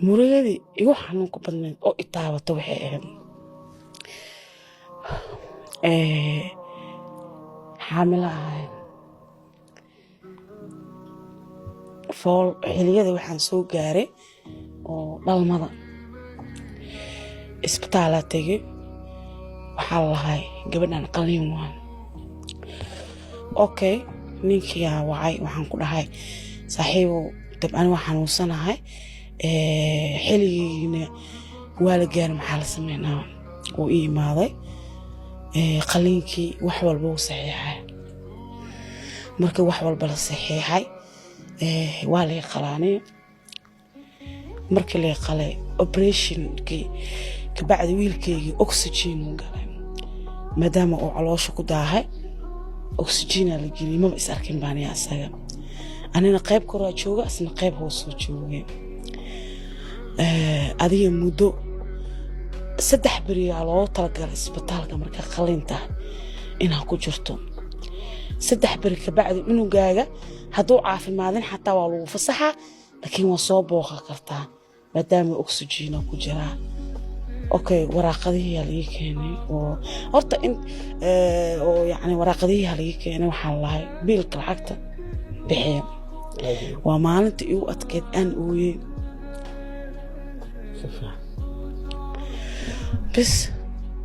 murugadi igu xanuunka badneed oo itaabato waxay ahayd xaamilahay fool xiliyada waxaan soo gaaray oo dhalmada isbitaal tagay waxaa lahay gabadhan qaliin waan okay ninkii wacay waxaan ku dhahay saaxiibo dabcan waxaan xanuunsanahay xiligiina waa la gaaray maxaa la sameynaa oo ii imaaday qaliinkii wax walba uu saxiixay marka wax walba la saxiixay waa la qalaanay markii la qalay operationkii ka bacdi wiilkeygii oxygen uu galay maadaama uu caloosha ku daahay oxygen la geliyay ma is arkin baan yaa asaga anina qayb kora jooga asna qayb hoos soo joogay adiga muddo 3 bari loo talagalay isbitaalka marka qaliinta inaa ku jirto 3 bari ka bacdi unugaaga hadduu caafimaadin xataa waa lagu fasaxa laakiin waa soo booqa kartaa maadaama oxygen ku jira okay waraaqadii la keenay oo horta in oo yani waraaqadii la keenay waxaa lahay biilka lacagta bixiya waa maalintii igu adkeed aan ooyay bas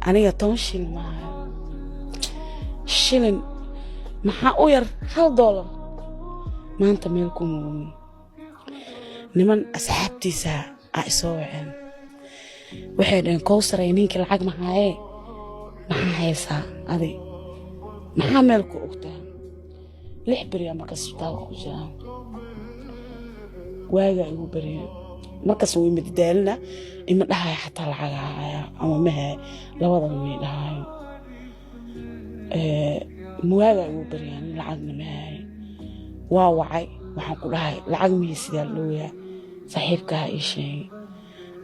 aniga 10 shilin ma shilin maxaa u yar $1 maanta meel ku muuqdo niman asxaabtiisa ay soo waceen waxay dheen kowsaray ninkii lacag ma haysaa adi maxaa meel ku ogtaa 6 bari marka isbitaalka ku jira waaga igu bariyo markaas way midaalina ima dhahay xataa lacag haya ama ma labadaba ma dhahay waaga igu bariyo lacagna ma hay waa wacay waxaan ku dhahay lacag ma sida loo yaa saaxiibka ii sheegay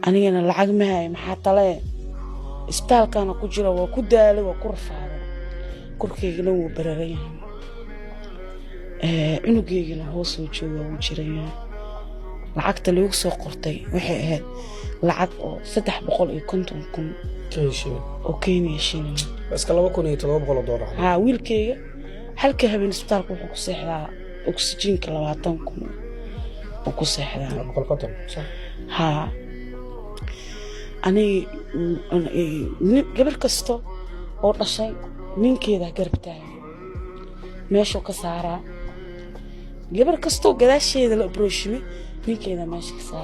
anigana lacag ma hay maxaa tale isbitaalkana ku jira waa ku daalay waa ku rafaaday korkeygana wuu bararay unugeygana hoos soo jooga wuu jiray lacagta lagu soo qortay waxay ahayd lacag oo 350,000 oo Kenya shilin bas ka $2,700 ha wiilkeyga halka habeen isbitaalka wuxuu ku seexdaa oxygenka 20,000 oo ku seexdaa 150 صح ha ani gabar kasto oo dhashay ninkeeda garbtaa meesha ka saaraa gabar kasto gadaasheeda la broshime ninkeeda meesha ka saaraa